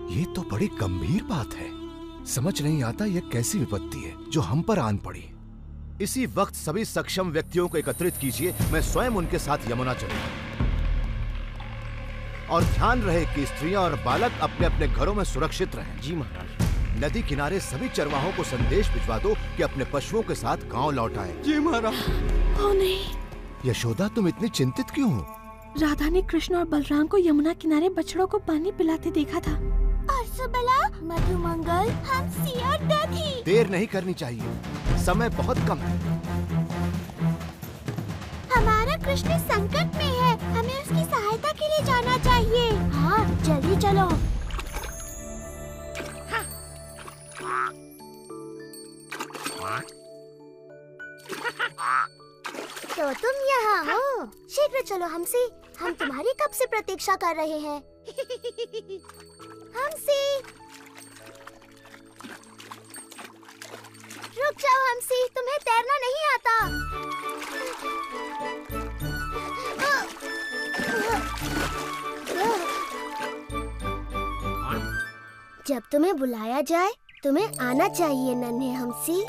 ये तो बड़ी गंभीर बात है। समझ नहीं आता यह कैसी विपत्ति है जो हम पर आन पड़ी। इसी वक्त सभी सक्षम व्यक्तियों को एकत्रित कीजिए, मैं स्वयं उनके साथ यमुना चलूंगा। और ध्यान रहे कि स्त्रियां और बालक अपने अपने घरों में सुरक्षित रहें। जी महाराज। नदी किनारे सभी चरवाहों को संदेश भिजवा दो कि अपने पशुओं के साथ गांव लौट आए। जी महाराज। ओ नहीं। यशोदा, तुम इतनी चिंतित क्यों हो? राधा ने कृष्ण और बलराम को यमुना किनारे बछड़ों को पानी पिलाते देखा था। और सुबला, मधुमंगल, हंसी और दधी। देर नहीं करनी चाहिए, समय बहुत कम है। हमारा कृष्ण संकट में है, हमें उसकी सहायता के लिए जाना चाहिए। हाँ, जल्दी चलो। तो तुम यहाँ हो? शीघ्र चलो हमसे, हम तुम्हारी कब से प्रतीक्षा कर रहे हैं। हमसे, रुक जाओ हमसे, तुम्हें तैरना नहीं आता। जब तुम्हें बुलाया जाए तुम्हें आना चाहिए नन्हे हमसी।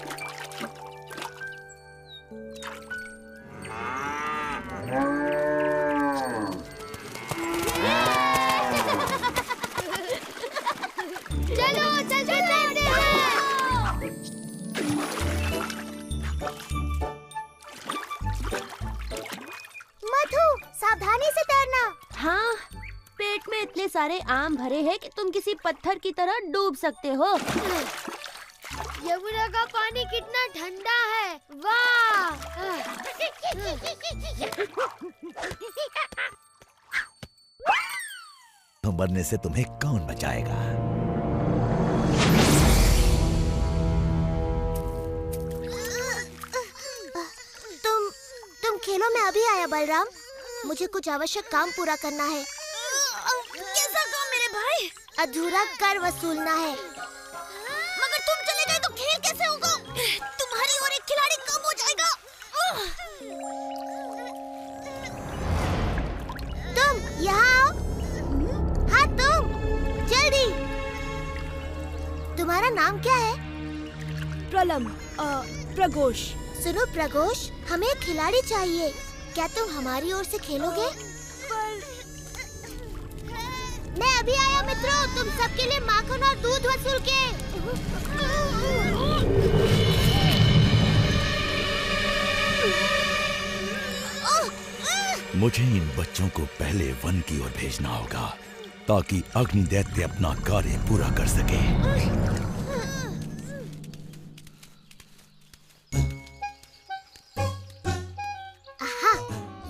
चलो चलते चलते हैं। मधु, सावधानी से तैरना। हाँ, पेट में इतने सारे आम भरे हैं कि तुम किसी पत्थर की तरह डूब सकते हो। यमुना का पानी कितना ठंडा है, वाह! मरने से तुम्हें कौन बचाएगा? तुम खेलो, मैं अभी आया बलराम। मुझे कुछ आवश्यक काम पूरा करना है। कैसा काम मेरे भाई? अधूरा कर वसूलना है। मगर तुम चले गए तो खेल कैसे होगा? तुम्हारी और एक खिलाड़ी कम हो जाएगा। तुम यहाँ आओ। हाँ तुम, जल्दी। तुम्हारा नाम क्या है? प्रघोष। सुनो प्रघोष, हमें एक खिलाड़ी चाहिए। क्या तुम हमारी ओर से खेलोगे? मैं अभी आया मित्रों, तुम सबके लिए माखन और दूध वसूल के। मुझे इन बच्चों को पहले वन की ओर भेजना होगा ताकि अग्नि दैत्य अपना कार्य पूरा कर सके।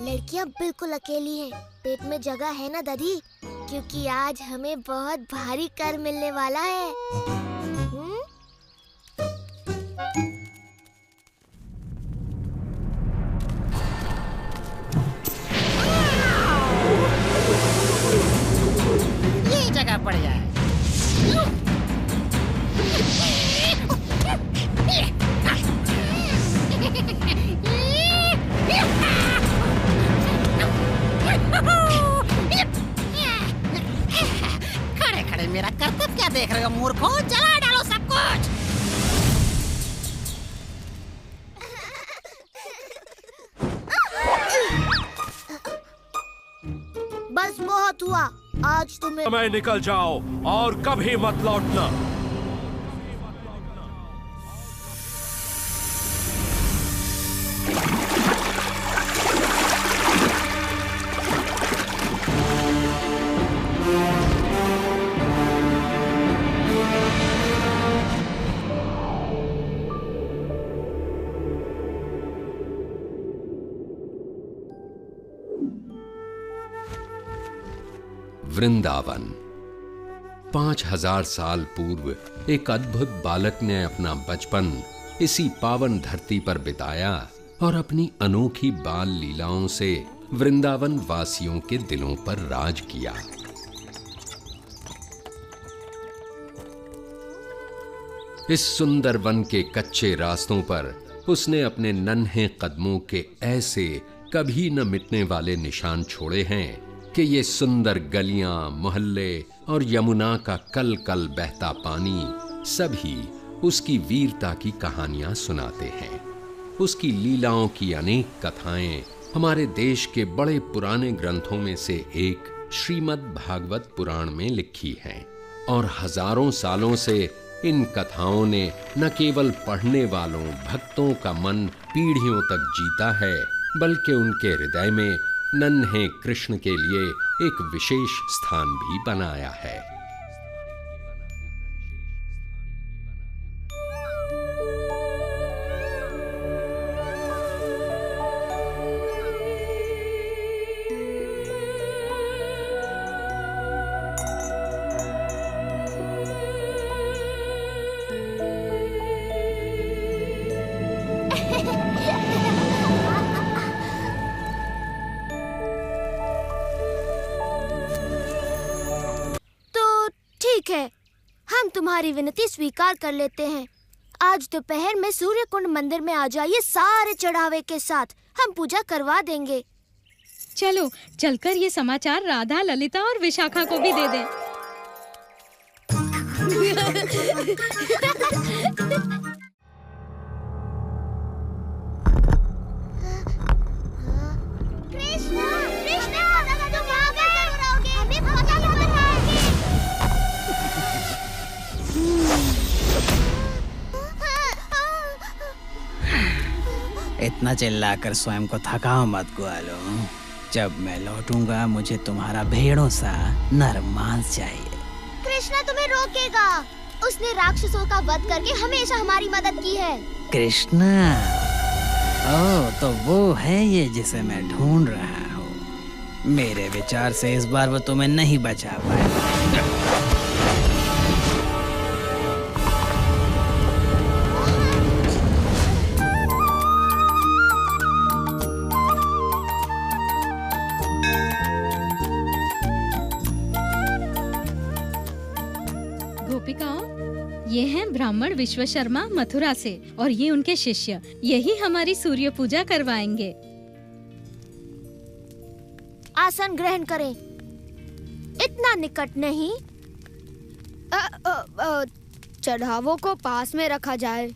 लड़कियां बिल्कुल अकेली हैं। पेट में जगह है ना दधी? क्योंकि आज हमें बहुत भारी कर मिलने वाला है। ये जगह पड़ जाए। खड़े खड़े मेरा कर्तव्य क्या देख रहे हो मूर्खों? जला डालो सब कुछ। बस बहुत हुआ, आज तुम्हें। मैं निकल जाओ और कभी मत लौटना। वृंदावन। 5000 साल पूर्व एक अद्भुत बालक ने अपना बचपन इसी पावन धरती पर बिताया और अपनी अनोखी बाल लीलाओं से वृंदावन वासियों के दिलों पर राज किया। इस सुंदर वन के कच्चे रास्तों पर उसने अपने नन्हे कदमों के ऐसे कभी न मिटने वाले निशान छोड़े हैं कि ये सुंदर गलियां, मोहल्ले और यमुना का कल कल बहता पानी सभी उसकी वीरता की कहानियां सुनाते हैं। उसकी लीलाओं की अनेक कथाएं हमारे देश के बड़े पुराने ग्रंथों में से एक श्रीमद् भागवत पुराण में लिखी हैं और हजारों सालों से इन कथाओं ने न केवल पढ़ने वालों भक्तों का मन पीढ़ियों तक जीता है, बल्कि उनके हृदय में नन्हे कृष्ण के लिए एक विशेष स्थान भी बनाया है। हम तुम्हारी विनती स्वीकार कर लेते हैं। आज दोपहर में सूर्य कुंड मंदिर में आ जाइए सारे चढ़ावे के साथ, हम पूजा करवा देंगे। चलो चलकर ये समाचार राधा, ललिता और विशाखा को भी दे दें। कृष्णा, कृष्णा, तुम यहाँ कैसे रहोगे? हमें पता नहीं है। इतना चिल्लाकर स्वयं को थकाओ मत ग्वालो। जब मैं लौटूंगा मुझे तुम्हारा भेड़ों सा नरम मांस चाहिए। कृष्णा तुम्हें रोकेगा। उसने राक्षसों का वध करके हमेशा हमारी मदद की है। कृष्णा, ओह तो वो है ये जिसे मैं ढूंढ रहा हूँ। मेरे विचार से इस बार वो तुम्हें नहीं बचा पाएगा। ये हैं ब्राह्मण विश्वशर्मा मथुरा से और ये उनके शिष्य। यही हमारी सूर्य पूजा करवाएंगे। आसन ग्रहण करें। इतना निकट नहीं। चढ़ावों को पास में रखा जाए।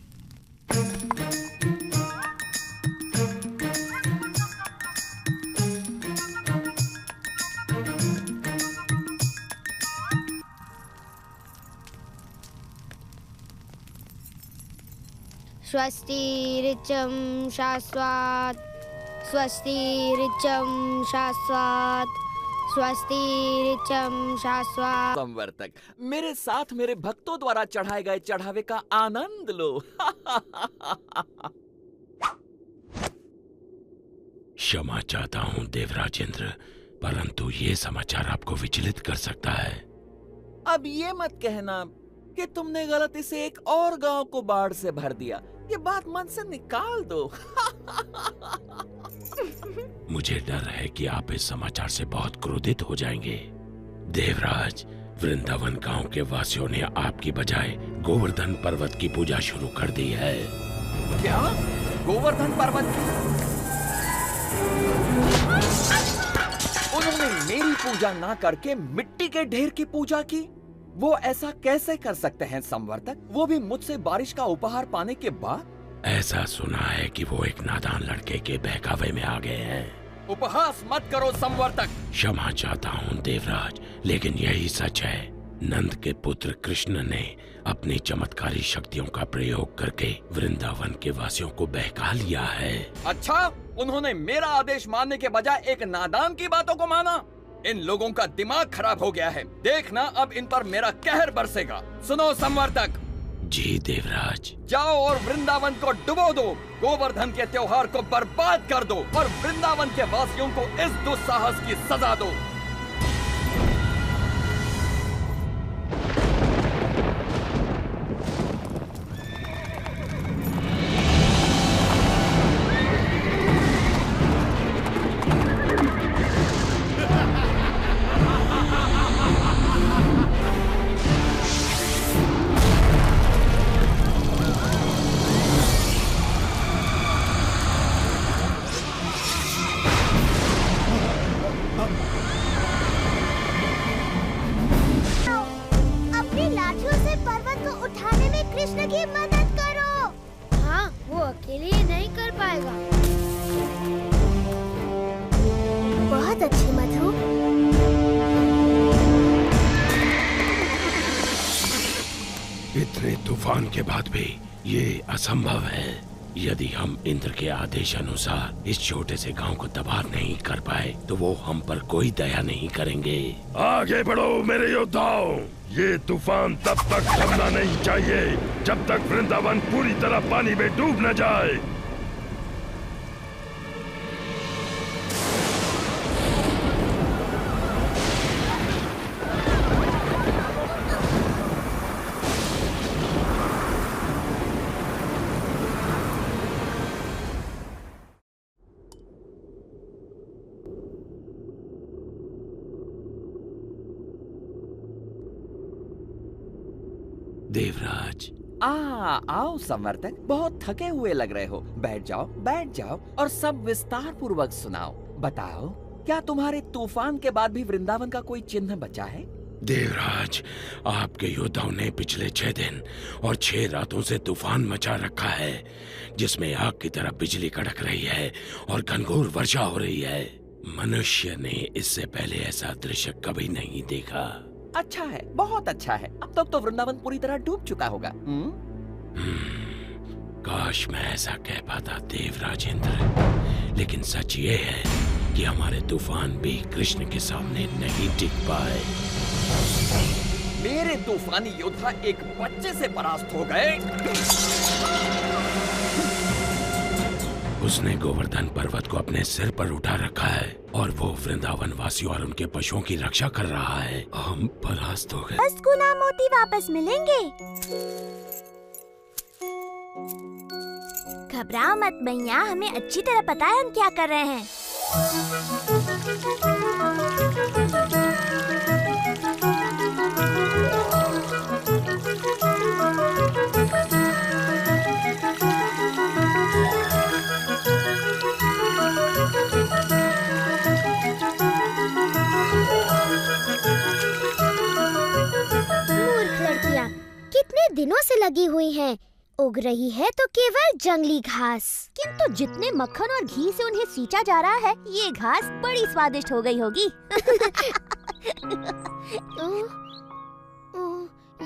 स्वस्ति ऋचं शाश्वत, स्वस्ति ऋचं शाश्वत, स्वस्ति ऋचं शाश्वत। संवर्तक, मेरे साथ मेरे भक्तों द्वारा चढ़ाए गए चढ़ावे का आनंद लो। क्षमा चाहता हूँ देवराजेंद्र, परंतु ये समाचार आपको विचलित कर सकता है। अब ये मत कहना कि तुमने गलती से एक और गांव को बाढ़ से भर दिया। ये बात मन से निकाल दो। मुझे डर है कि आप इस समाचार से बहुत क्रोधित हो जाएंगे। देवराज, वृंदावन गांव के वासियों ने आपकी बजाय गोवर्धन पर्वत की पूजा शुरू कर दी है। क्या? गोवर्धन पर्वत? उन्होंने मेरी पूजा ना करके मिट्टी के ढेर की पूजा की। वो ऐसा कैसे कर सकते हैं संवर्तक, वो भी मुझसे बारिश का उपहार पाने के बाद? ऐसा सुना है कि वो एक नादान लड़के के बहकावे में आ गए हैं। उपहास मत करो संवर्तक। क्षमा चाहता हूँ देवराज, लेकिन यही सच है। नंद के पुत्र कृष्ण ने अपनी चमत्कारी शक्तियों का प्रयोग करके वृंदावन के वासियों को बहका लिया है। अच्छा, उन्होंने मेरा आदेश मानने के बजाय एक नादान की बातों को माना। इन लोगों का दिमाग खराब हो गया है। देखना अब इन पर मेरा कहर बरसेगा। सुनो संवर्तक। जी देवराज। जाओ और वृंदावन को डुबो दो, गोवर्धन के त्योहार को बर्बाद कर दो और वृंदावन के वासियों को इस दुस्साहस की सजा दो। कृष्ण की मदद करो। हाँ, वो अकेले नहीं कर पाएगा। बहुत अच्छे मधु। इतने तूफान के बाद भी ये असंभव है। यदि हम इंद्र के आदेश अनुसार इस छोटे से गांव को तबाह नहीं कर पाए तो वो हम पर कोई दया नहीं करेंगे। आगे बढ़ो मेरे योद्धाओं। ये तूफान तब तक थमना नहीं चाहिए जब तक वृंदावन पूरी तरह पानी में डूब न जाए। देवराज, आओ संवर्तक, बहुत थके हुए लग रहे हो। बैठ जाओ और सब विस्तार पूर्वक सुनाओ। बताओ, क्या तुम्हारे तूफान के बाद भी वृंदावन का कोई चिन्ह बचा है? देवराज, आपके योद्धाओं ने पिछले 6 दिन और 6 रातों से तूफान मचा रखा है, जिसमें आग की तरह बिजली कड़क रही है और घनघोर वर्षा हो रही है। मनुष्य ने इससे पहले ऐसा दृश्य कभी नहीं देखा। अच्छा है, बहुत अच्छा है। अब तक तो वृंदावन पूरी तरह डूब चुका होगा। काश मैं ऐसा कह पाता देवराज इंद्र, लेकिन सच ये है कि हमारे तूफान भी कृष्ण के सामने नहीं टिक पाए। मेरे तूफानी योद्धा एक बच्चे से परास्त हो गए। उसने गोवर्धन पर्वत को अपने सिर पर उठा रखा है और वो वृंदावन वासियों और उनके पशुओं की रक्षा कर रहा है। हम परास्त हो गए। अस्कुना मोती वापस मिलेंगे। घबराओ मत भैया, हमें अच्छी तरह पता है हम क्या कर रहे हैं। कितने दिनों से लगी हुई हैं, उग रही है तो केवल जंगली घास। किंतु जितने मक्खन और घी से उन्हें सींचा जा रहा है, ये घास बड़ी स्वादिष्ट हो गई होगी।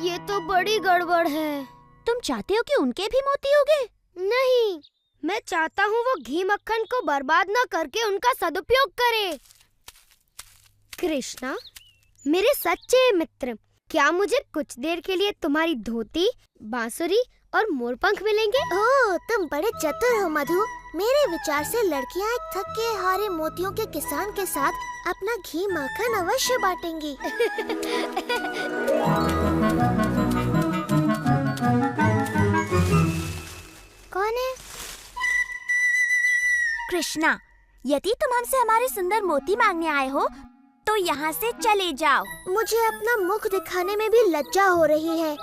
ये तो बड़ी गड़बड़ है। तुम चाहते हो कि उनके भी मोती उगे? नहीं, मैं चाहता हूँ वो घी मक्खन को बर्बाद न करके उनका सदुपयोग करे। कृष्णा, मेरे सच्चे मित्र, क्या मुझे कुछ देर के लिए तुम्हारी धोती, बांसुरी और मोरपंख मिलेंगे? ओह, तुम बड़े चतुर हो मधु। मेरे विचार से लड़कियां एक थके हारे मोतियों के किसान के साथ अपना घी माखन अवश्य बांटेंगी। कौन है? कृष्णा, यदि तुम हमसे हमारे सुंदर मोती मांगने आए हो तो यहाँ से चले जाओ। मुझे अपना मुख दिखाने में भी लज्जा हो रही है।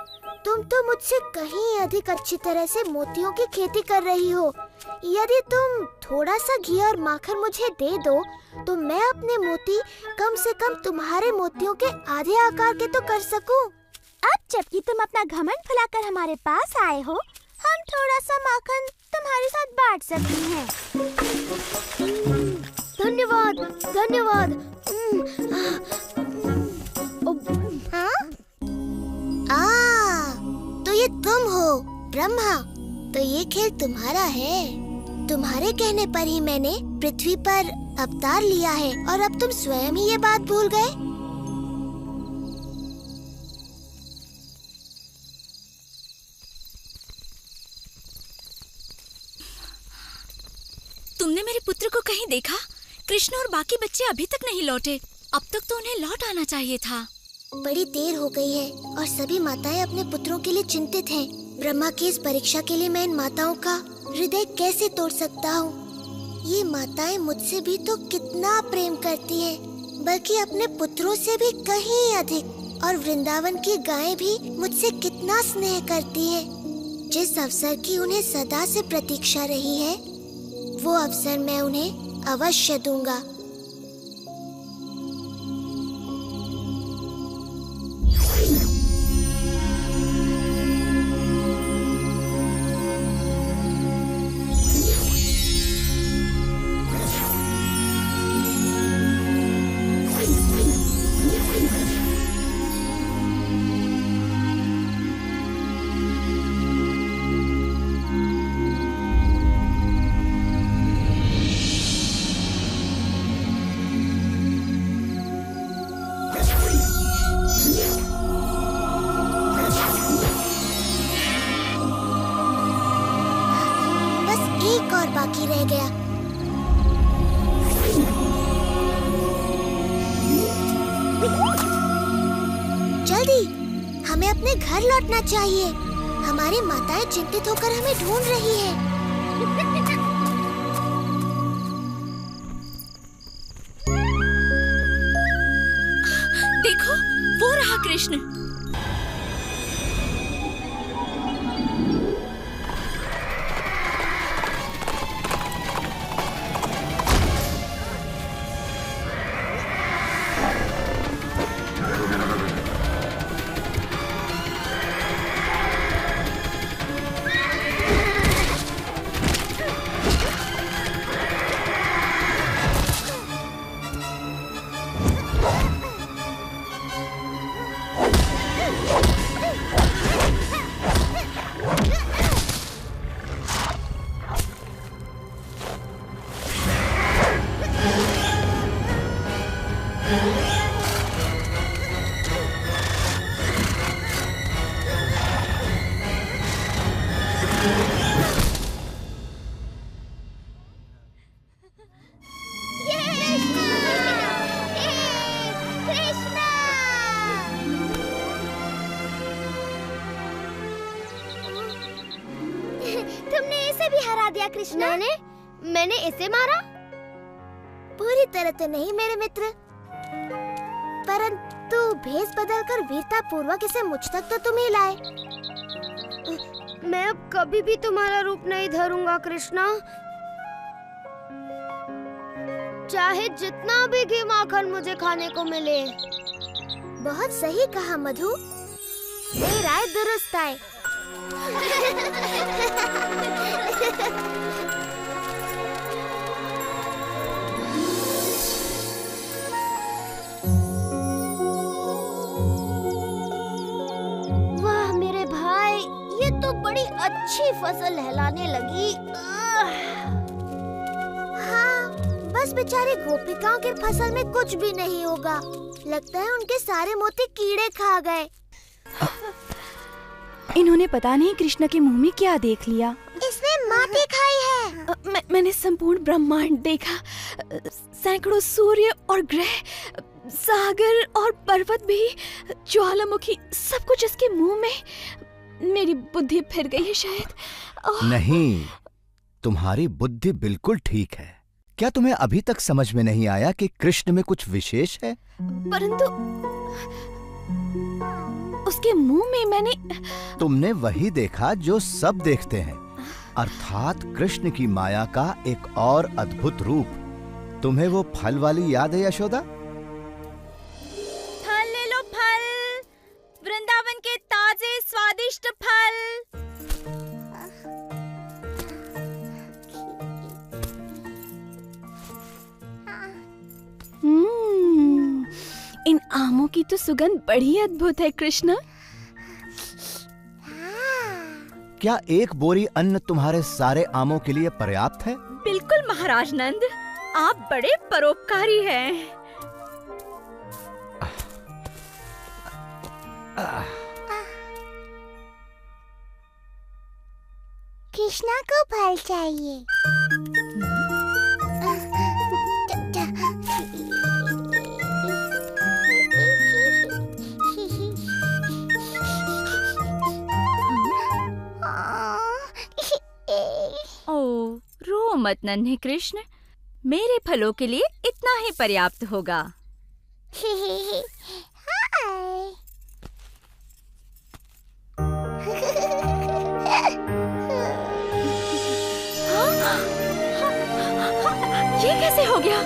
तुम तो मुझसे कहीं अधिक अच्छी तरह से मोतियों की खेती कर रही हो। यदि तुम थोड़ा सा घी और माखन मुझे दे दो तो मैं अपने मोती कम से कम तुम्हारे मोतियों के आधे आकार के तो कर सकूं। अब जबकि तुम अपना घमंड फैलाकर हमारे पास आए हो, हम थोड़ा सा माखन तुम्हारे साथ बांट सकती हैं। धन्यवाद, धन्यवाद। हाँ? तो ये तुम हो ब्रह्मा, तो ये खेल तुम्हारा है। तुम्हारे कहने पर ही मैंने पृथ्वी पर अवतार लिया है और अब तुम स्वयं ही ये बात भूल गए। तुमने मेरे पुत्र को कहीं देखा? कृष्ण और बाकी बच्चे अभी तक नहीं लौटे। अब तक तो उन्हें लौट आना चाहिए था। बड़ी देर हो गई है और सभी माताएं अपने पुत्रों के लिए चिंतित हैं। ब्रह्मा की इस परीक्षा के लिए मैं इन माताओं का हृदय कैसे तोड़ सकता हूँ? ये माताएं मुझसे भी तो कितना प्रेम करती हैं, बल्कि अपने पुत्रों से भी कहीं अधिक। और वृंदावन की गायें भी मुझसे कितना स्नेह करती हैं। जिस अवसर की उन्हें सदा से प्रतीक्षा रही है, वो अवसर मैं उन्हें अवश्य दूंगा। बाकी रह गया। जल्दी, हमें अपने घर लौटना चाहिए। हमारी माताएं चिंतित होकर हमें ढूंढ रही है। देखो, वो रहा कृष्ण। कृष्णा, मैंने इसे मारा? पूरी तरह तो नहीं मेरे मित्र, परंतु भेष बदलकर वीरता पूर्वक इसे मुझ तक तो तुम ही लाए। मैं अब कभी भी तुम्हारा रूप नहीं धरूंगा कृष्णा, चाहे जितना भी घी माखन मुझे खाने को मिले। बहुत सही कहा मधु, ये राय दुरुस्त है। वाह मेरे भाई, ये तो बड़ी अच्छी फसल लहलाने लगी। हाँ, बस बेचारी गोपिकाओं की फसल में कुछ भी नहीं होगा। लगता है उनके सारे मोती कीड़े खा गए। इन्होंने पता नहीं कृष्ण के मुंह में क्या देख लिया। इसने माटी खाई है। मैंने संपूर्ण ब्रह्मांड देखा, सैकड़ों सूर्य और ग्रह, सागर और पर्वत भी, ज्वालामुखी, सब कुछ इसके मुंह में। मेरी बुद्धि फिर गई है शायद। नहीं, तुम्हारी बुद्धि बिल्कुल ठीक है। क्या तुम्हें अभी तक समझ में नहीं आया कि कृष्ण में कुछ विशेष है? परंतु उसके मुंह में मैंने... तुमने वही देखा जो सब देखते हैं, अर्थात कृष्ण की माया का एक और अद्भुत रूप। तुम्हें वो फल वाली याद है यशोदा? फल ले लो, फल, वृंदावन के ताजे स्वादिष्ट फल। इन आमों की तो सुगंध बड़ी अद्भुत है कृष्ण। क्या एक बोरी अन्न तुम्हारे सारे आमों के लिए पर्याप्त है? बिल्कुल महाराज नंद, आप बड़े परोपकारी हैं। कृष्णा को फल चाहिए। ओ, रो मत नन्हे कृष्ण, मेरे फलों के लिए इतना ही पर्याप्त होगा। ये कैसे हो गया?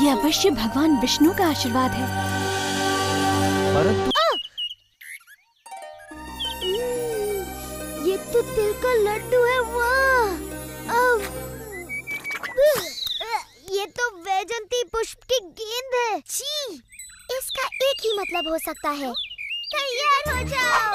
ये अवश्य भगवान विष्णु का आशीर्वाद है। परंतु ये तो तिल का लड्डू है। वाह! ये तो वैजंती पुष्प की गेंद है। छी! इसका एक ही मतलब हो सकता है। तैयार हो जाओ।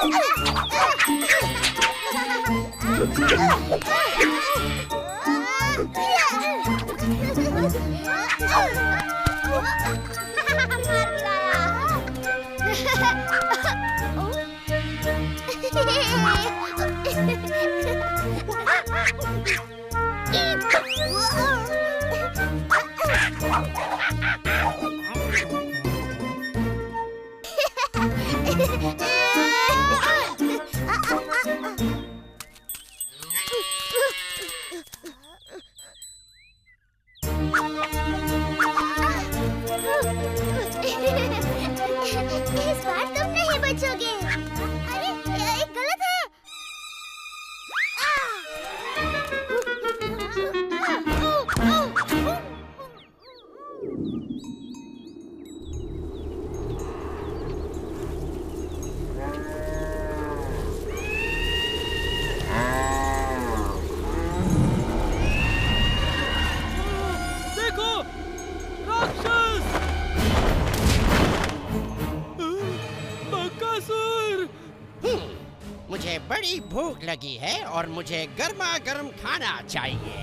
इस बार तुम नहीं बचोगे। अरे ये गलत है। देखो, राक्षस! बकासुर! मुझे बड़ी भूख लगी है और मुझे गर्मा गर्म खाना चाहिए।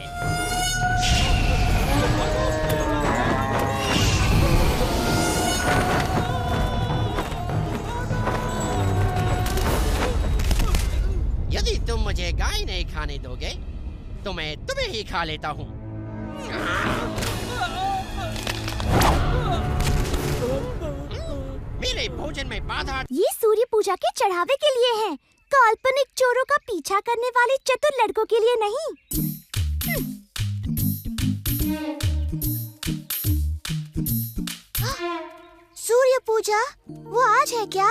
यदि तुम मुझे गाय नहीं खाने दोगे तो मैं तुम्हें ही खा लेता हूँ। मेरे भोजन में बाधा। ये सूर्य पूजा के चढ़ावे के लिए है, काल्पनिक चोरों का पीछा करने वाले चतुर लड़कों के लिए नहीं। सूर्य पूजा वो आज है क्या?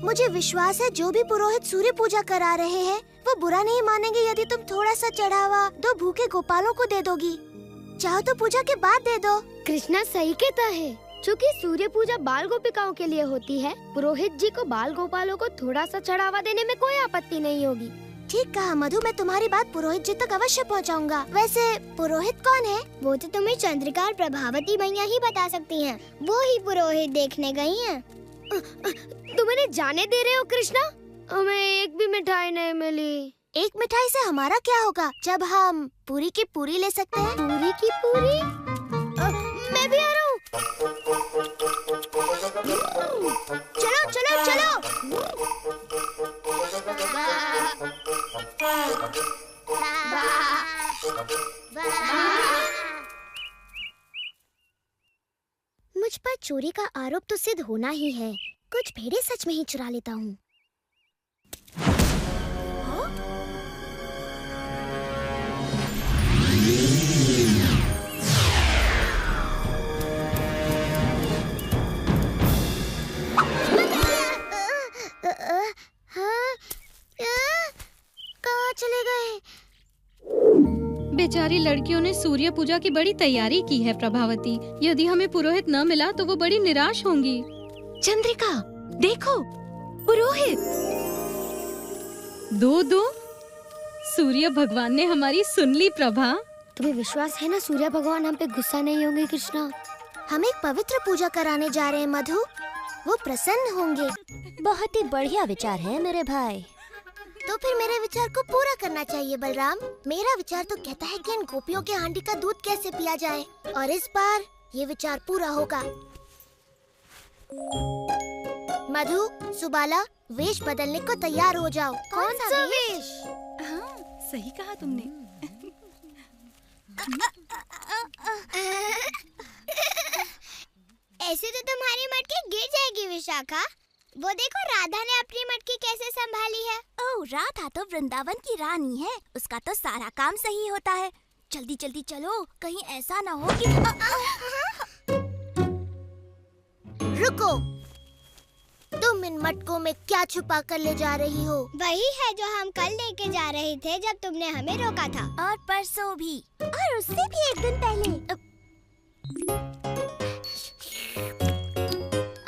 मुझे विश्वास है जो भी पुरोहित सूर्य पूजा करा रहे हैं वो बुरा नहीं मानेंगे यदि तुम थोड़ा सा चढ़ावा दो भूखे गोपालों को दे दोगी। चाहो तो पूजा के बाद दे दो। कृष्णा सही कहता है, क्योंकि सूर्य पूजा बाल गोपिकाओं के लिए होती है। पुरोहित जी को बाल गोपालों को थोड़ा सा चढ़ावा देने में कोई आपत्ति नहीं होगी। ठीक कहा मधु, मैं तुम्हारी बात पुरोहित जी तक अवश्य पहुंचाऊंगा। वैसे पुरोहित कौन है? वो तो तुम्हें चंद्रिका और प्रभावती मैया ही बता सकती हैं। वो ही पुरोहित देखने गई हैं। तुम इन्हें जाने दे रहे हो कृष्णा? हमें एक भी मिठाई नहीं मिली। एक मिठाई से हमारा क्या होगा जब हम पूरी की पूरी ले सकते हैं। पूरी की पूरी? मैं भी आ रहा हूँ। चलो चलो चलो। मुझ पर चोरी का आरोप तो सिद्ध होना ही है। कुछ भेड़े सच में ही चुरा लेता हूँ। कहाँ चले गए? बेचारी लड़कियों ने सूर्य पूजा की बड़ी तैयारी की है प्रभावती। यदि हमें पुरोहित न मिला तो वो बड़ी निराश होंगी। चंद्रिका, देखो पुरोहित। दो सूर्य भगवान ने हमारी सुन ली प्रभा। तुम्हें विश्वास है ना सूर्य भगवान हम पे गुस्सा नहीं होंगे कृष्णा? हम एक पवित्र पूजा कराने जा रहे हैं मधु, वो प्रसन्न होंगे। बहुत ही बढ़िया विचार है मेरे भाई। तो फिर मेरे विचार को पूरा करना चाहिए बलराम। मेरा विचार तो कहता है कि इन गोपियों के हांडी का दूध कैसे पिया जाए, और इस बार ये विचार पूरा होगा। मधु, सुबाला, वेश बदलने को तैयार हो जाओ। कौन सा वेश? हाँ, सही कहा तुमने। ऐसे तो तुम्हारी मटकी गिर जाएगी विशाखा। वो देखो राधा ने अपनी मटकी कैसे संभाली है। ओह, राधा तो वृंदावन की रानी है, उसका तो सारा काम सही होता है। जल्दी जल्दी चलो, कहीं ऐसा ना हो कि रुको, तुम इन मटकों में क्या छुपा कर ले जा रही हो? वही है जो हम कल लेके जा रहे थे जब तुमने हमें रोका था। और परसों भी, और उससे भी एक दिन पहले।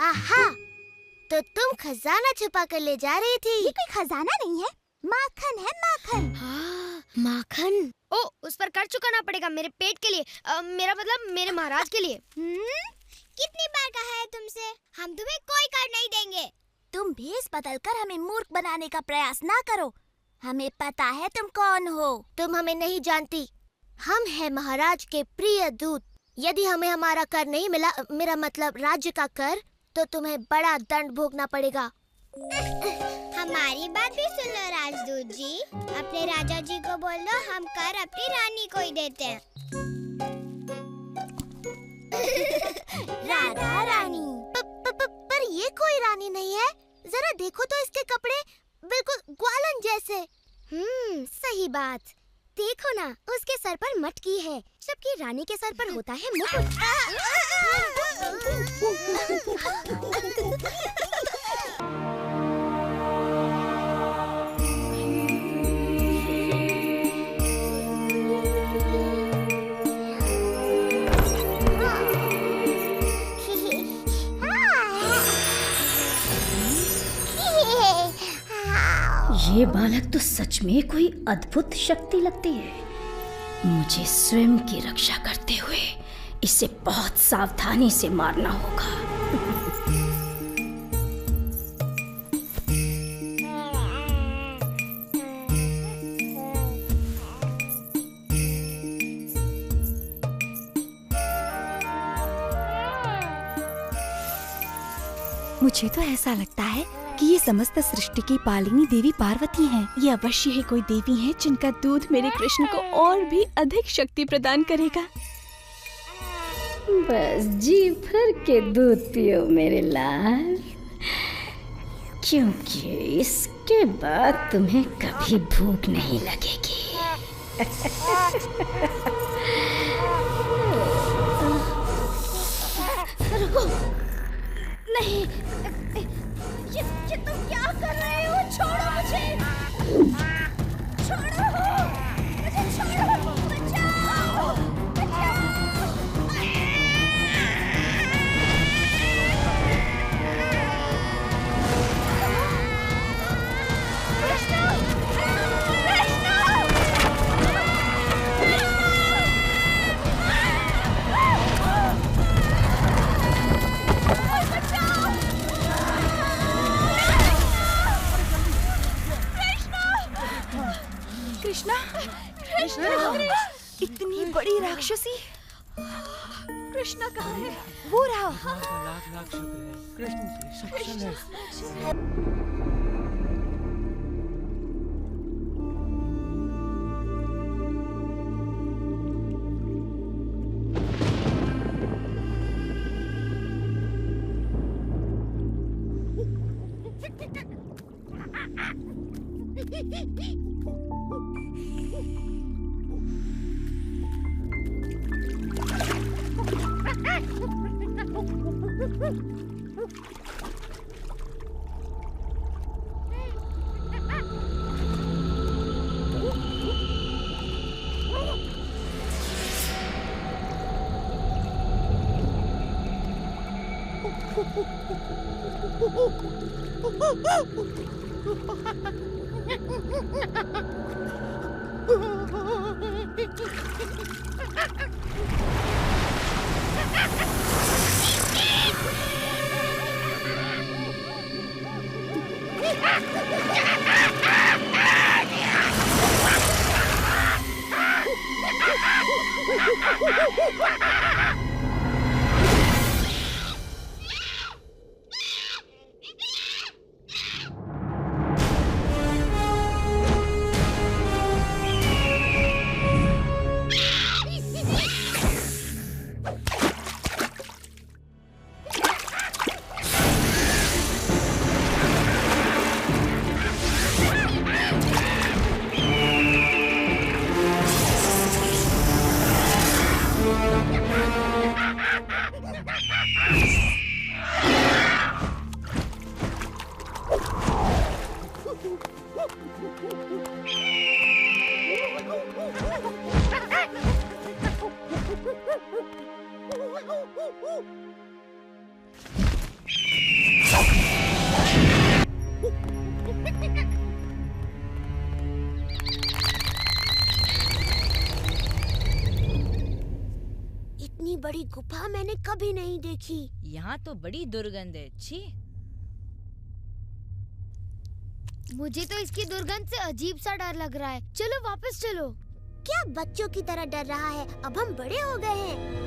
आहा, तो तुम खजाना छुपा कर ले जा रही थी। ये कोई खजाना नहीं है, माखन है, माखन। हाँ, माखन। ओ, उस पर कर चुकाना पड़ेगा मेरे पेट के लिए। मेरा मतलब मेरे महाराज के लिए। कितनी बार कहा है तुमसे, हम तुम्हें कोई कर नहीं देंगे। तुम भेष बदलकर हमें मूर्ख बनाने का प्रयास ना करो। हमें पता है तुम कौन हो। तुम हमें नहीं जानती। हम हैं महाराज के प्रिय दूत। यदि हमें हमारा कर नहीं मिला, मेरा मतलब राज्य का कर, तो तुम्हें बड़ा दंड भोगना पड़ेगा। हमारी बात भी सुन लो राजदूत जी। अपने राजा जी को बोल दो हम कर अपनी रानी को ही देते हैं। राधा रानी। पर ये कोई रानी नहीं है, जरा देखो तो इसके कपड़े बिल्कुल ग्वालन जैसे। सही बात। देखो ना, उसके सर पर मटकी है, जबकि रानी के सर पर होता है मुकुट। ये बालक तो सच में कोई अद्भुत शक्ति लगती है। मुझे स्वयं की रक्षा करते हुए इसे बहुत सावधानी से मारना होगा। मुझे तो ऐसा लगता है कि ये समस्त सृष्टि की पालिनी देवी पार्वती हैं। ये अवश्य ही कोई देवी है जिनका दूध मेरे कृष्ण को और भी अधिक शक्ति प्रदान करेगा। बस जी भर के दूध पियो मेरे लाल, क्योंकि इसके बाद तुम्हें कभी भूख नहीं लगेगी। रुको, नहीं, ये तुम क्या कर रहे हो? छोड़ो मुझे, छोड़ो मुझे, छोड़ो, बचाओ, बचाओ। कृष्ण, कृष्ण, कृष्णा, कृष्णा, इतनी बड़ी राक्षसी। कृष्णा कहाँ है? वो रहा। लाख शुक्र है कृष्ण। इतनी बड़ी गुफा मैंने कभी नहीं देखी। यहाँ तो बड़ी दुर्गंध है। छी, मुझे तो इसकी दुर्गंध से अजीब सा डर लग रहा है। चलो वापस चलो। क्या बच्चों की तरह डर रहा है? अब हम बड़े हो गए हैं।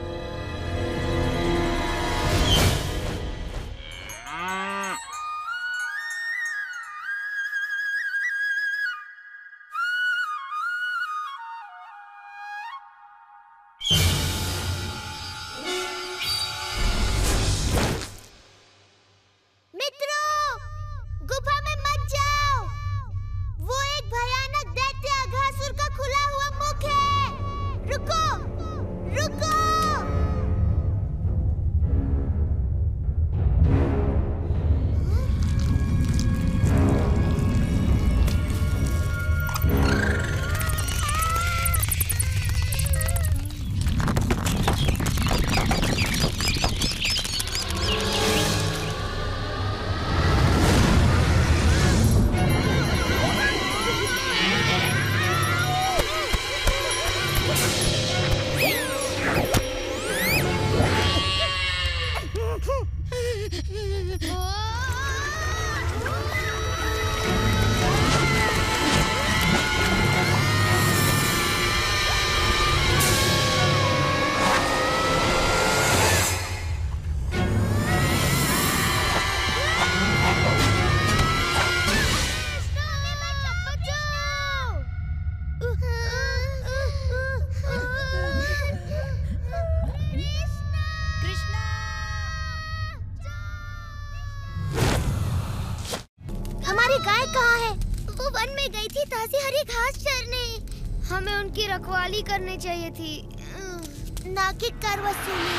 हमारी गाय कहाँ है? वो वन में गई थी ताजी हरी घास चरने। हमें उनकी रखवाली करनी चाहिए थी, ना कि कर वसूली।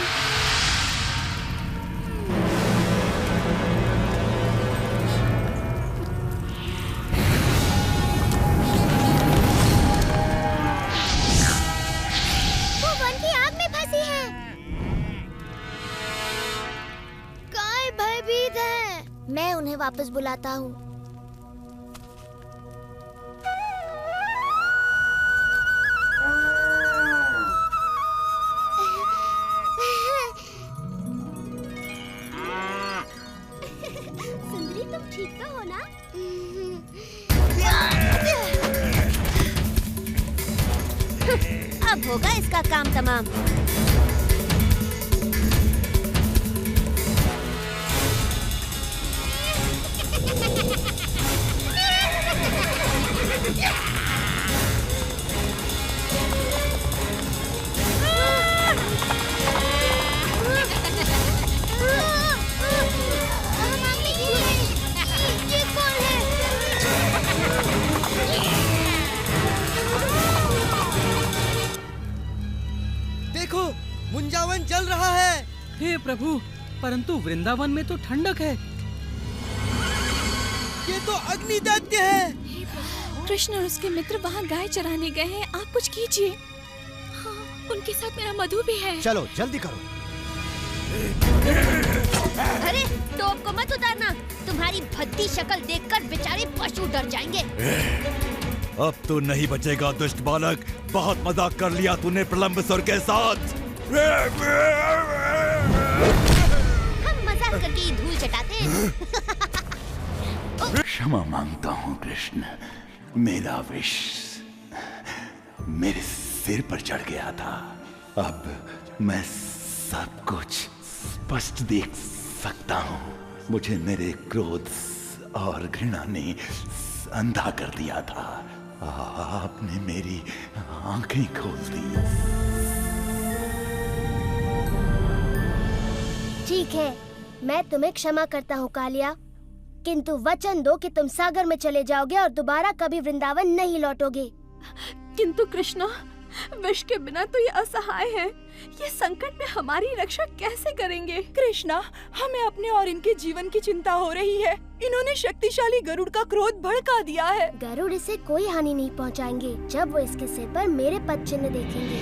वो वन की आग में फंसी है। गाय भयभीत है। मैं उन्हें वापस बुलाता हूँ। सुंदरी, तुम ठीक तो हो ना? अब होगा इसका काम तमाम। देखो, मुंजावन जल रहा है। हे प्रभु, परंतु वृंदावन में तो ठंडक है। ये तो अग्नि दैत्य है। कृष्ण और उसके मित्र वहाँ गाय चराने गए हैं। आप कुछ कीजिए। हाँ, उनके साथ मेरा मधु भी है। चलो जल्दी करो। अरे टोप को मत उतारना, तुम्हारी भद्दी शक्ल देखकर बेचारे पशु डर जाएंगे। अब तो नहीं बचेगा दुष्ट बालक। बहुत मजाक कर लिया तूने प्रलंबसुर के साथ। हम मजाक करके ही धूल चटाते हैं। क्षमा मांगता हूँ कृष्ण, मेरा विष मेरे सिर पर चढ़ गया था। अब मैं सब कुछ स्पष्ट देख सकता हूँ। मुझे मेरे क्रोध और घृणा ने अंधा कर दिया था। आपने मेरी आंखें खोल दी। ठीक है, मैं तुम्हें क्षमा करता हूँ कालिया, किंतु वचन दो कि तुम सागर में चले जाओगे और दोबारा कभी वृंदावन नहीं लौटोगे। किंतु कृष्णा, विष के बिना तो ये असहाय है। ये संकट में हमारी रक्षा कैसे करेंगे? कृष्णा, हमें अपने और इनके जीवन की चिंता हो रही है। इन्होंने शक्तिशाली गरुड़ का क्रोध भड़का दिया है। गरुड़ इसे कोई हानि नहीं पहुंचाएंगे जब वो इसके सिर पर मेरे पद चिन्ह देखेंगे।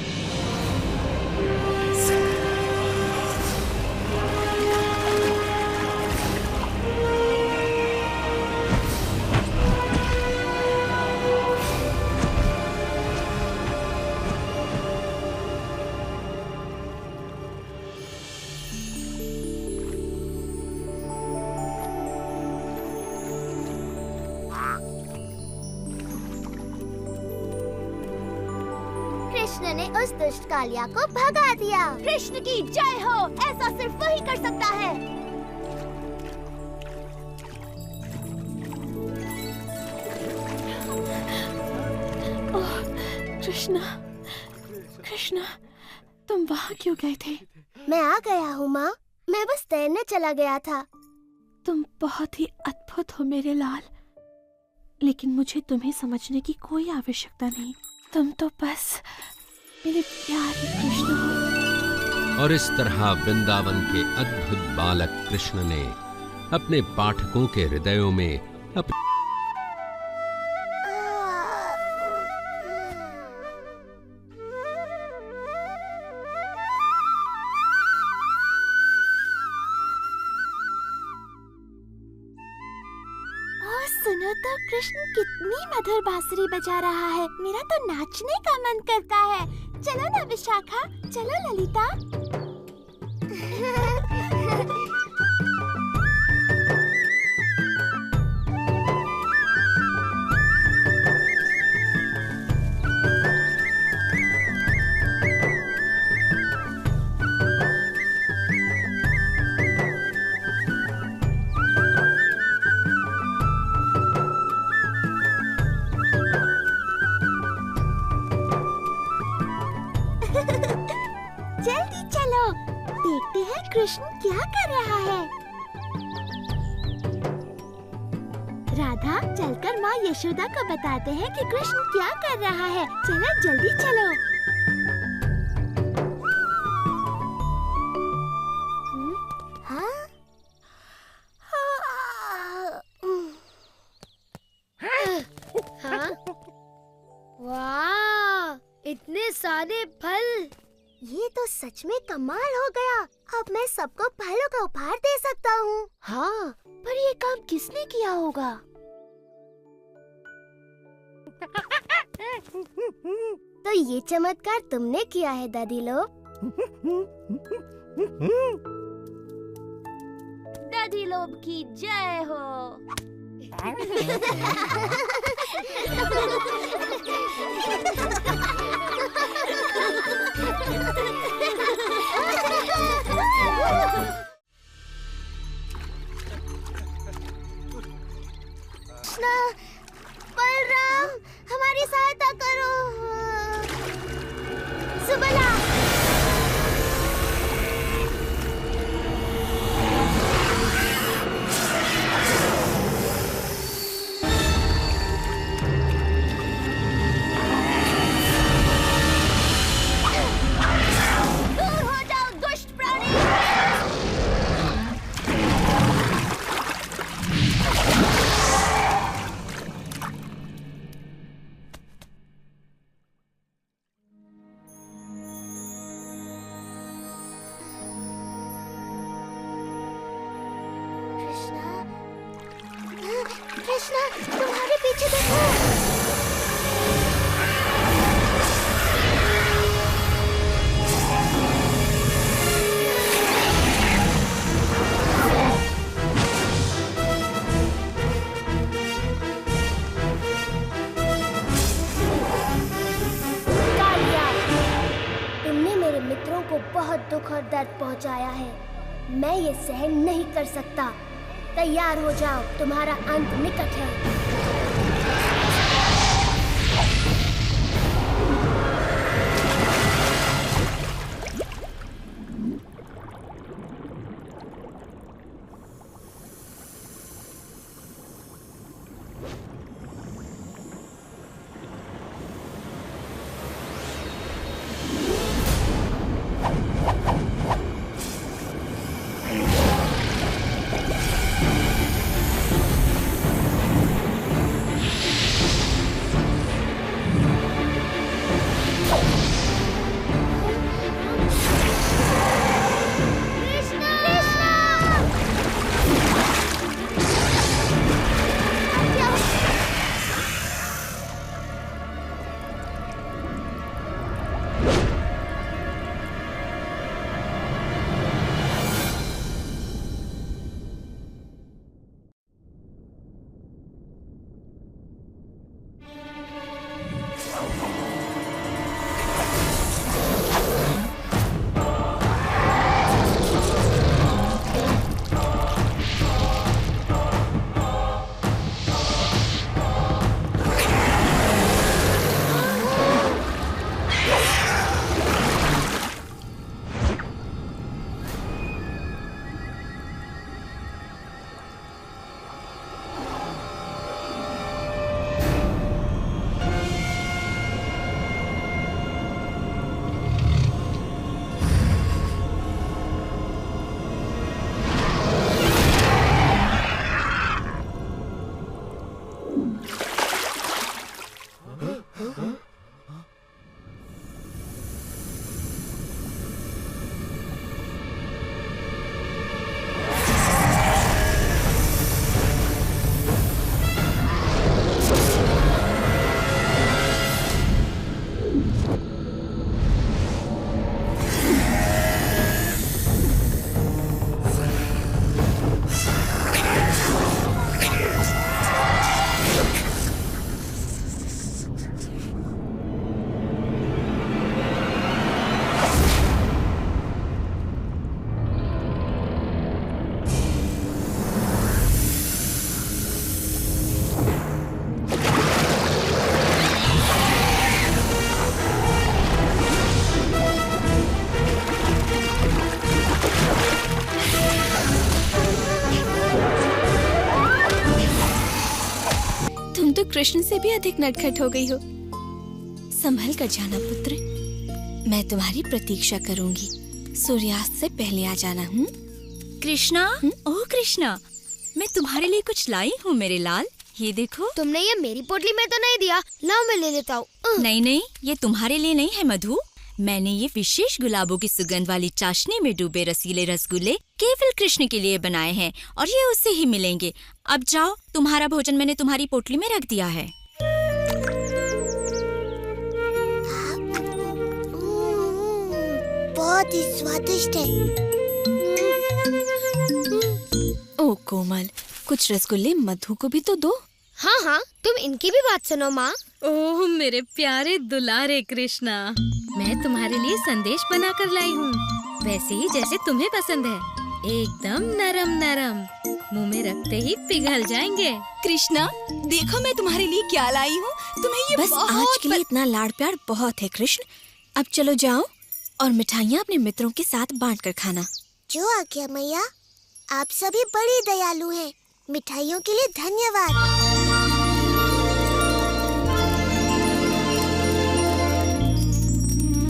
कृष्ण ने उस दुष्ट कालिया को भगा दिया। कृष्ण की जय हो। ऐसा सिर्फ वही कर सकता है। ओह, कृष्णा, कृष्णा, तुम वहाँ क्यों गए थे? मैं आ गया हूँ माँ, मैं बस तैरने चला गया था। तुम बहुत ही अद्भुत हो मेरे लाल, लेकिन मुझे तुम्हें समझने की कोई आवश्यकता नहीं। तुम तो बस मेरे प्यारे कृष्ण हो। और इस तरह वृंदावन के अद्भुत बालक कृष्ण ने अपने पाठकों के हृदयों में अपनी सुनो तो कृष्ण कितनी मधुर बांसुरी बजा रहा है। मेरा तो नाचने का मन करता है। चलो ना विशाखा, चलो ललिता। कृष्ण क्या कर रहा है? राधा, चलकर माँ यशोदा को बताते हैं कि कृष्ण क्या कर रहा है। चलो जल्दी चलो। हाँ? हाँ? वाह, इतने सारे फल! ये तो सच में कमाल हो गया। अब मैं सबको फलों का उपहार दे सकता हूँ। हाँ, पर ये काम किसने किया होगा? तो ये चमत्कार तुमने किया है दादी लोग। दादी लोग की जय हो। कृष्णा, बलराम, हमारी सहायता करो। सुबला। दूर हो जाओ दुष्ट प्राणी। कृष्णा, तुम्हारे पीछे देखो। कालिया, तुमने मेरे मित्रों को बहुत दुख और दर्द पहुंचाया है। मैं ये सहन नहीं कर सकता। तैयार हो जाओ, तुम्हारा अंत निकट है। तो कृष्ण से भी अधिक नटखट हो गई हो। संभल कर जाना पुत्र, मैं तुम्हारी प्रतीक्षा करूंगी। सूर्यास्त से पहले आ जाना। कृष्णा, ओह कृष्णा, मैं तुम्हारे लिए कुछ लाई हूँ मेरे लाल। ये देखो। तुमने ये मेरी पोटली में तो नहीं दिया, लाओ मैं ले लेता हूँ। नहीं नहीं, ये तुम्हारे लिए नहीं है मधु। मैंने ये विशेष गुलाबों की सुगंध वाली चाशनी में डूबे रसीले रसगुल्ले केवल कृष्ण के लिए बनाए हैं और ये उससे ही मिलेंगे। अब जाओ, तुम्हारा भोजन मैंने तुम्हारी पोटली में रख दिया है। बहुत ही स्वादिष्ट है। ओ कोमल, कुछ रसगुल्ले मधु को भी तो दो। हाँ हाँ, तुम इनकी भी बात सुनो माँ। ओह मेरे प्यारे दुलारे कृष्णा, मैं तुम्हारे लिए संदेश बनाकर लाई हूँ, वैसे ही जैसे तुम्हें पसंद है। एकदम नरम नरम, मुंह में रखते ही पिघल जाएंगे। कृष्णा, देखो मैं तुम्हारे लिए क्या लाई हूँ। तुम्हें ये बस आज के लिए इतना लाड़ प्यार बहुत है कृष्ण। अब चलो जाओ और मिठाइयाँ अपने मित्रों के साथ बांट कर खाना। जो आज्ञा मैया। आप सभी बड़ी दयालु हैं। मिठाइयों के लिए धन्यवाद।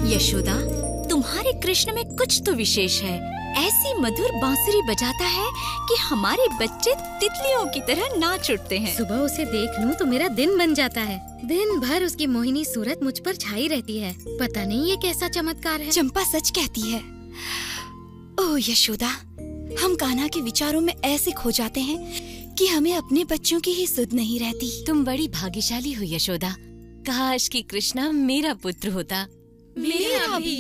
यशोदा, तुम्हारे कृष्ण में कुछ तो विशेष है। ऐसी मधुर बांसुरी बजाता है कि हमारे बच्चे तितलियों की तरह नाच उठते हैं। सुबह उसे देख लूं तो मेरा दिन बन जाता है। दिन भर उसकी मोहिनी सूरत मुझ पर छाई रहती है। पता नहीं ये कैसा चमत्कार है। चंपा सच कहती है। ओह यशोदा, हम कान्हा के विचारों में ऐसे खो जाते हैं कि हमें अपने बच्चों की ही सुध नहीं रहती। तुम बड़ी भाग्यशाली हो यशोदा। काश कि कृष्णा मेरा पुत्र होता। मेरा भी।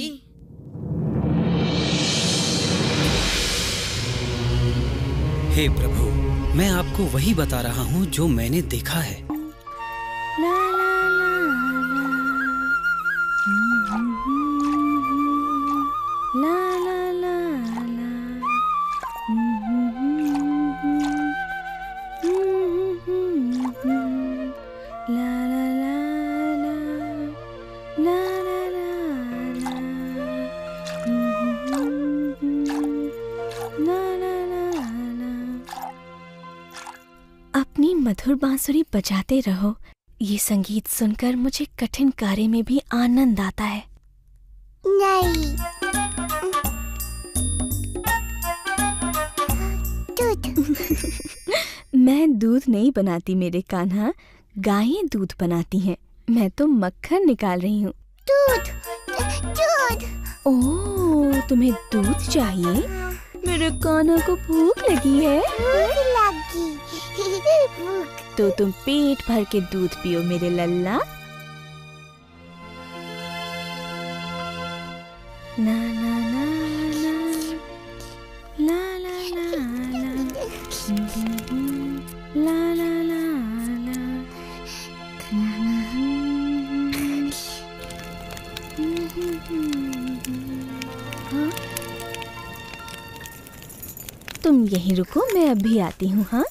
हे प्रभु, मैं आपको वही बता रहा हूँ जो मैंने देखा है। अपनी मधुर बांसुरी बजाते रहो। ये संगीत सुनकर मुझे कठिन कार्य में भी आनंद आता है। नहीं। दूध। मैं दूध नहीं बनाती मेरे कान्हा, गायें दूध बनाती हैं। मैं तो मक्खन निकाल रही हूँ। दूध, दूध। ओह, तुम्हें दूध चाहिए? मेरे कान्हा को भूख लगी है। तो तुम पेट भर के दूध पियो मेरे लल्ला। ना ना ना ना ला ला ला ला ला ला ला ला। तुम यहीं रुको, मैं अभी आती हूँ। हाँ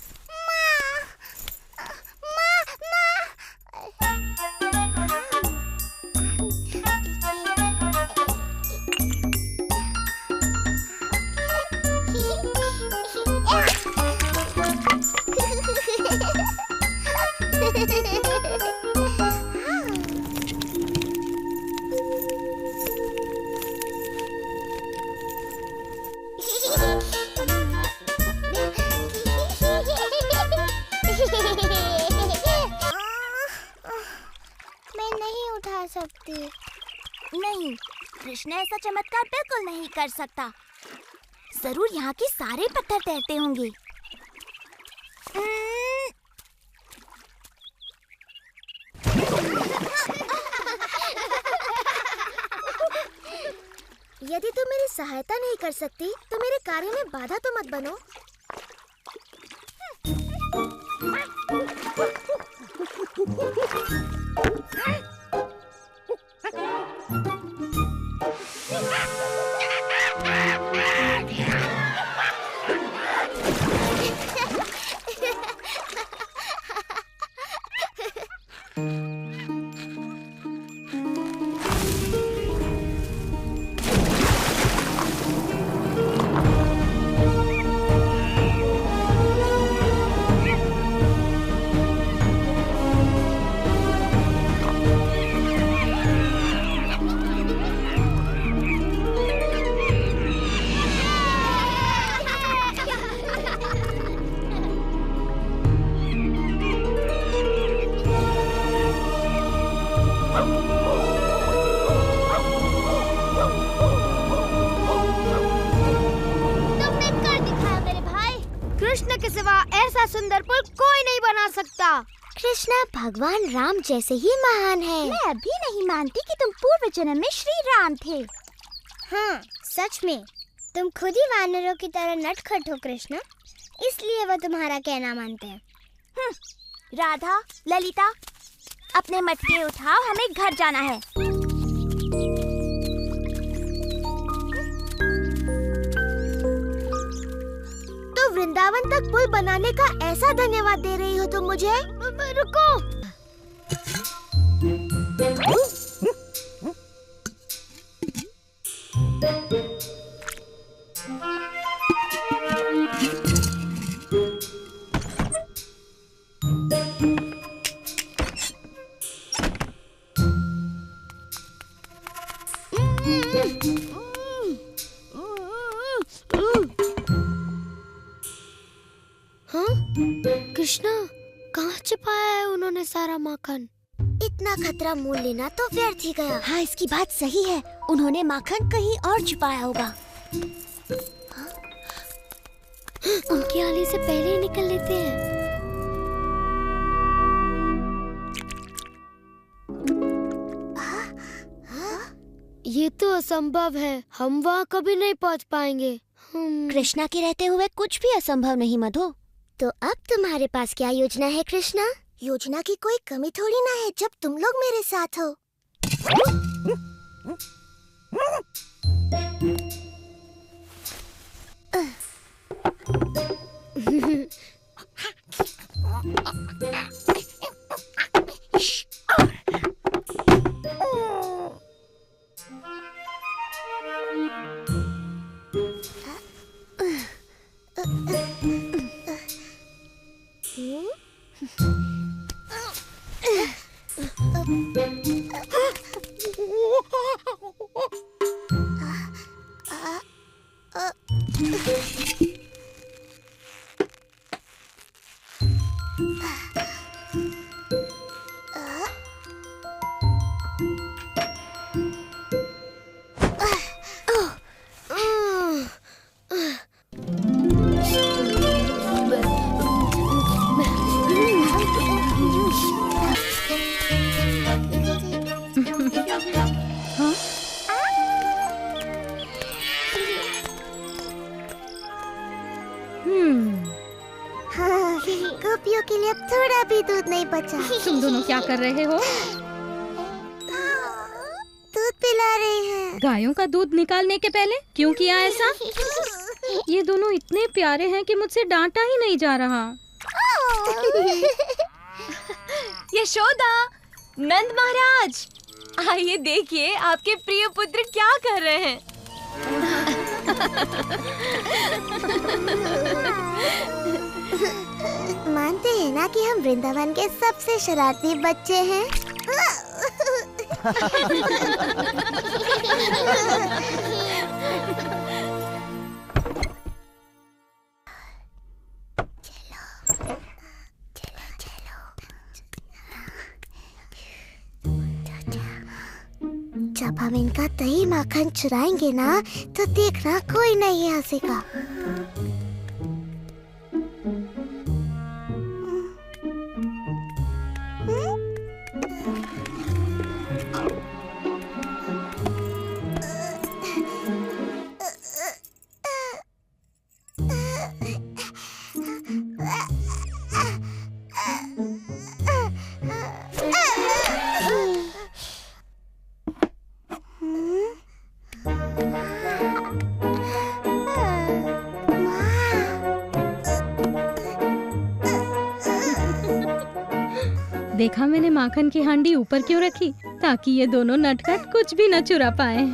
नहीं, कृष्ण ऐसा चमत्कार बिल्कुल नहीं कर सकता। जरूर यहाँ के सारे पत्थर तैरते होंगे। यदि तुम मेरी सहायता नहीं कर सकती तो मेरे कार्य में बाधा तो मत बनो। ऐसा सुंदर पुल कोई नहीं बना सकता। कृष्णा भगवान राम जैसे ही महान है। मैं अभी नहीं मानती कि तुम पूर्व जन्म में श्री राम थे। हाँ सच में, तुम खुद ही वानरों की तरह नटखट हो कृष्णा, इसलिए वो तुम्हारा कहना मानते हैं। राधा, ललिता, अपने मटके उठाओ, हमें घर जाना है। तो वृंदावन तक पुल बनाने का ऐसा धन्यवाद दे रही हो तुम मुझे? रुको। कृष्णा, कहाँ छिपाया है उन्होंने सारा माखन? इतना खतरा मोल लेना तो व्यर्थ ही गया। हाँ, इसकी बात सही है, उन्होंने माखन कहीं और छुपाया होगा। उनके आने से पहले ही निकल लेते हैं। ये तो असंभव है, हम वहाँ कभी नहीं पहुँच पाएंगे। कृष्णा के रहते हुए कुछ भी असंभव नहीं मधु। तो अब तुम्हारे पास क्या योजना है कृष्णा? योजना की कोई कमी थोड़ी ना है जब तुम लोग मेरे साथ हो। गोपियों के लिए अब थोड़ा भी दूध नहीं बचा। तुम दोनों क्या कर रहे हो? दूध पिला रहे हैं। गायों का दूध निकालने के पहले क्यों किया ऐसा? ये दोनों इतने प्यारे हैं कि मुझसे डांटा ही नहीं जा रहा। यशोदा, नंद महाराज, आइए देखिए आपके प्रिय पुत्र क्या कर रहे हैं। मानते हैं ना कि हम वृंदावन के सबसे शरारती बच्चे हैं। जब हम इनका दही माखन चुराएंगे ना तो देखना कोई नहीं हंसेगा। देखा मैंने माखन की हांडी ऊपर क्यों रखी, ताकि ये दोनों नटखट कुछ भी न चुरा पाए।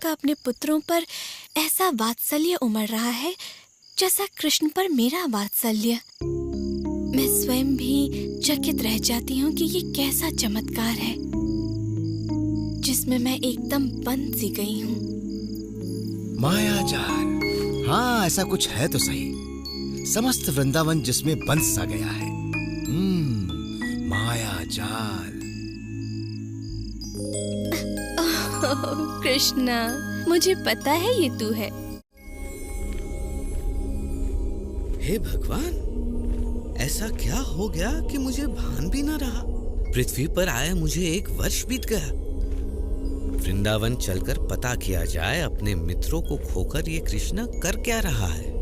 का अपने पुत्रों पर ऐसा वात्सल्य उमड़ रहा है जैसा कृष्ण पर मेरा वात्सल्य। मैं स्वयं भी चकित रह जाती हूँ कि ये कैसा चमत्कार है जिसमें मैं एकदम बंद सी गई हूँ। मायाजाल, हाँ ऐसा कुछ है तो सही। समस्त वृंदावन जिसमें बंद सा गया है। मायाजाल। कृष्णा, मुझे पता है ये तू है। हे भगवान, ऐसा क्या हो गया कि मुझे भान भी न रहा। पृथ्वी पर आए मुझे 1 वर्ष बीत गया। वृंदावन चलकर पता किया जाए अपने मित्रों को खोकर ये कृष्ण कर क्या रहा है।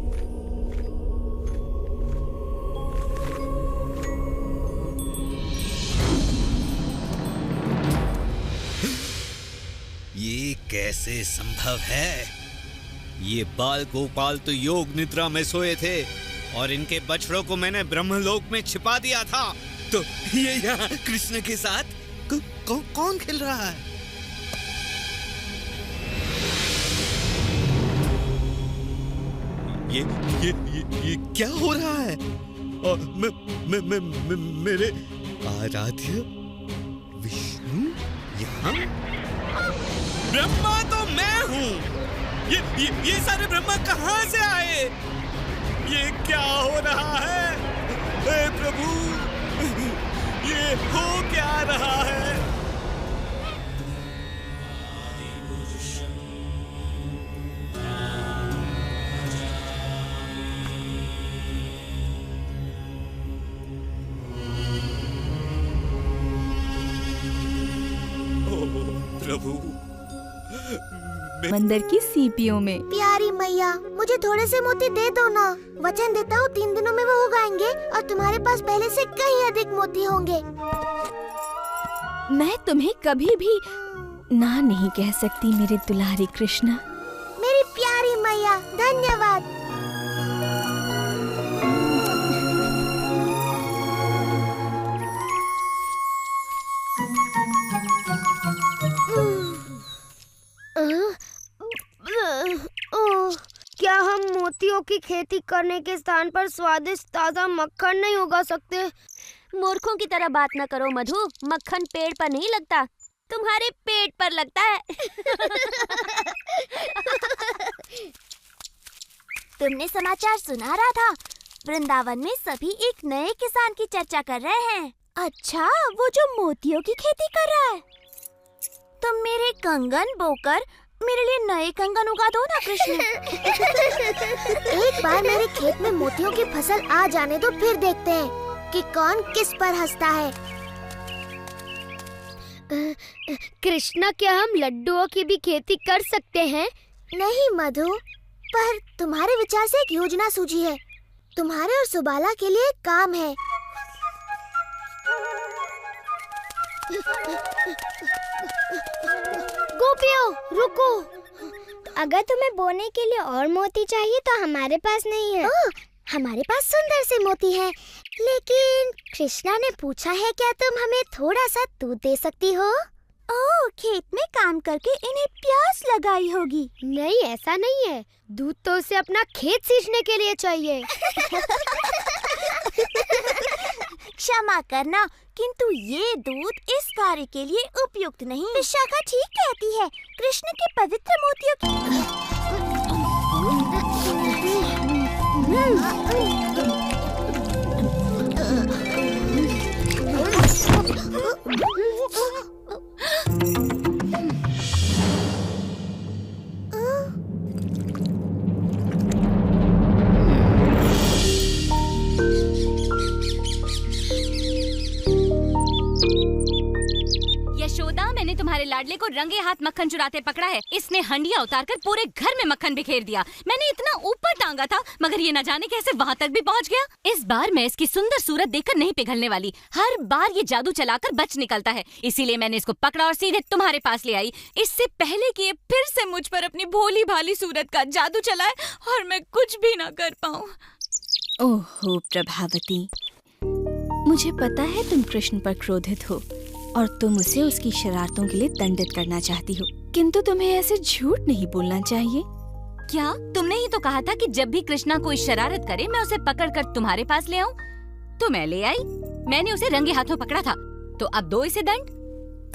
ये कैसे संभव है? ये बाल गोपाल तो योग निद्रा में सोए थे और इनके बछड़ों को मैंने ब्रह्मलोक में छिपा दिया था। तो ये यहाँ कृष्ण के साथ कौन खेल रहा है? ये क्या हो रहा है? और मेरे आराध्य विष्णु यहाँ? ब्रह्मा तो मैं हूँ। ये सारे ब्रह्मा कहाँ से आए? ये क्या हो रहा है? हे प्रभु, ये हो क्या रहा है? प्रभु, मंदिर की सीपियों में। प्यारी मैया, मुझे थोड़े से मोती दे दो ना। वचन देता हूँ 3 दिनों में वो उगाएंगे और तुम्हारे पास पहले से कहीं अधिक मोती होंगे। मैं तुम्हें कभी भी ना नहीं कह सकती मेरे दुलारे कृष्णा। मेरी प्यारी मैया, धन्यवाद। क्या हम मोतियों की खेती करने के स्थान पर स्वादिष्ट ताजा मक्खन नहीं उगा सकते? मूर्खों की तरह बात न करो मधु। मक्खन पेड़ पर नहीं लगता, तुम्हारे पेट पर लगता है। तुमने समाचार सुना रहा था? वृंदावन में सभी एक नए किसान की चर्चा कर रहे हैं। अच्छा, वो जो मोतियों की खेती कर रहा है। तुम मेरे कंगन बोकर मेरे लिए नए कंगन उगा दो ना कृष्ण। एक बार मेरे खेत में मोतियों की फसल आ जाने दो, फिर देखते हैं कि कौन किस पर हंसता है। कृष्णा, क्या हम लड्डुओं की भी खेती कर सकते हैं? नहीं मधु, पर तुम्हारे विचार से एक योजना सूझी है। तुम्हारे और सुबाला के लिए एक काम है। गोपियों, रुको। अगर तुम्हें बोने के लिए और मोती चाहिए तो हमारे पास नहीं है। हमारे पास सुंदर से मोती है, लेकिन कृष्णा ने पूछा है क्या तुम हमें थोड़ा सा दूध दे सकती हो? ओह, खेत में काम करके इन्हें प्यास लगाई होगी। नहीं, ऐसा नहीं है। दूध तो उसे अपना खेत सींचने के लिए चाहिए। क्षमा करना, किंतु ये दूध इस कार्य के लिए उपयुक्त नहीं। विशाखा ठीक कहती है। कृष्ण के पवित्र मोतियों की यशोदा, मैंने तुम्हारे लाडले को रंगे हाथ मक्खन चुराते पकड़ा है। इसने हंडिया उतारकर पूरे घर में मक्खन बिखेर दिया। मैंने इतना ऊपर टांगा था, मगर ये न जाने कैसे वहाँ तक भी पहुँच गया। इस बार मैं इसकी सुंदर सूरत देखकर नहीं पिघलने वाली। हर बार ये जादू चलाकर बच निकलता है, इसीलिए मैंने इसको पकड़ा और सीधे तुम्हारे पास ले आई, इससे पहले कि ये फिर से मुझ पर अपनी भोली भाली सूरत का जादू चलाए और मैं कुछ भी न कर पाऊँ। ओहो प्रभावती, मुझे पता है तुम कृष्ण पर क्रोधित हो और तुम उसे उसकी शरारतों के लिए दंडित करना चाहती हो, किंतु तुम्हें ऐसे झूठ नहीं बोलना चाहिए। क्या तुमने ही तो कहा था कि जब भी कृष्णा कोई शरारत करे मैं उसे पकड़कर तुम्हारे पास ले आऊं? तो मैं ले आई। मैंने उसे रंगे हाथों पकड़ा था, तो अब दो इसे दंड।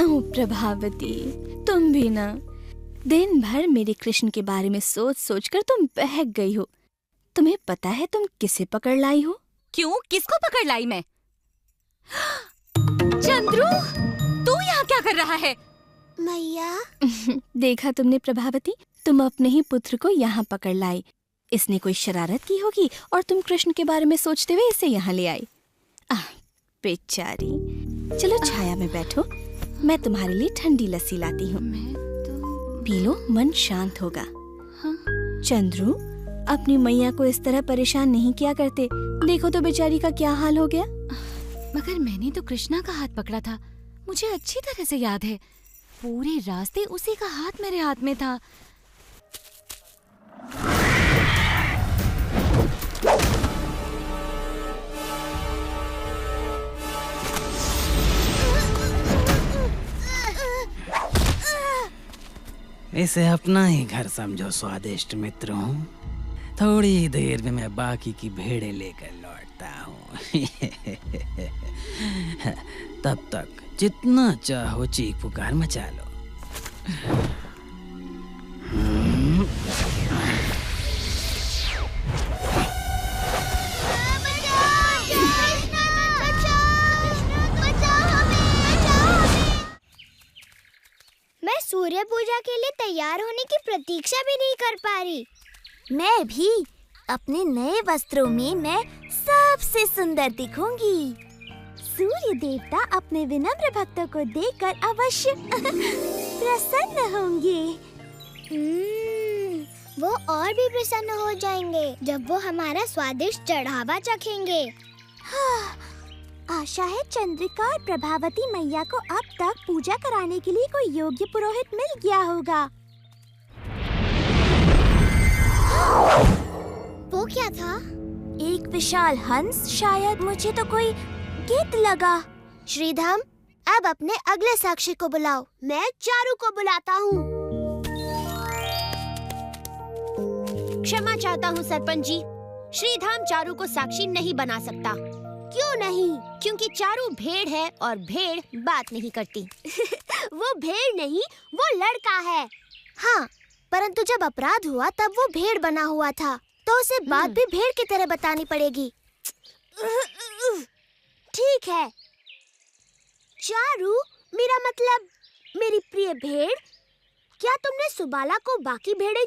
ओह प्रभावती, तुम भी ना। दिन भर मेरे कृष्ण के बारे में सोच सोच कर तुम बहक गई हो। तुम्हें पता है तुम किसे पकड़ लाई हो? क्यों, किसको पकड़ लाई मैं? चंद्रू, तू यहाँ क्या कर रहा है? मैया। देखा तुमने प्रभावती, तुम अपने ही पुत्र को यहाँ पकड़ लाई। इसने कोई शरारत की होगी और तुम कृष्ण के बारे में सोचते हुए इसे यहाँ ले आई। बेचारी। चलो छाया में बैठो, मैं तुम्हारे लिए ठंडी लस्सी लाती हूँ। पी लो, मन शांत होगा। चंद्रू, अपनी मैया को इस तरह परेशान नहीं किया करते। देखो तो बेचारी का क्या हाल हो गया। मगर मैंने तो कृष्णा का हाथ पकड़ा था, मुझे अच्छी तरह से याद है। पूरे रास्ते उसी का हाथ मेरे हाथ में था। इसे अपना ही घर समझो स्वादिष्ट मित्रों। थोड़ी देर में मैं बाकी की भेड़ें लेकर लौटता हूँ। तब तक जितना चाहो चीख पुकार मचा लो। मैं सूर्य पूजा के लिए तैयार होने की प्रतीक्षा भी नहीं कर पा रही। मैं भी। अपने नए वस्त्रों में मैं सबसे सुंदर दिखूंगी। सूर्य देवता अपने विनम्र भक्तों को देखकर अवश्य प्रसन्न होंगे। वो और भी प्रसन्न हो जाएंगे जब वो हमारा स्वादिष्ट चढ़ावा चखेंगे। आशा है चंद्रिका और प्रभावती मैया को अब तक पूजा कराने के लिए कोई योग्य पुरोहित मिल गया होगा। वो क्या था? एक विशाल हंस, शायद। मुझे तो कोई गीत लगा। श्रीधाम, अब अपने अगले साक्षी को बुलाओ। मैं चारू को बुलाता हूँ। क्षमा चाहता हूँ सरपंच जी, श्रीधाम चारू को साक्षी नहीं बना सकता। क्यों नहीं? क्योंकि चारू भेड़ है और भेड़ बात नहीं करती। वो भेड़ नहीं, वो लड़का है। हाँ, परंतु जब अपराध हुआ तब वो भेड़ बना हुआ था, तो उसे बात भी भेड़ की तरह बतानी पड़ेगी। ठीक है चारू, मेरा मतलब मेरी प्रिय भेड़, क्या तुमने सुबाला को बाकी भेड़ें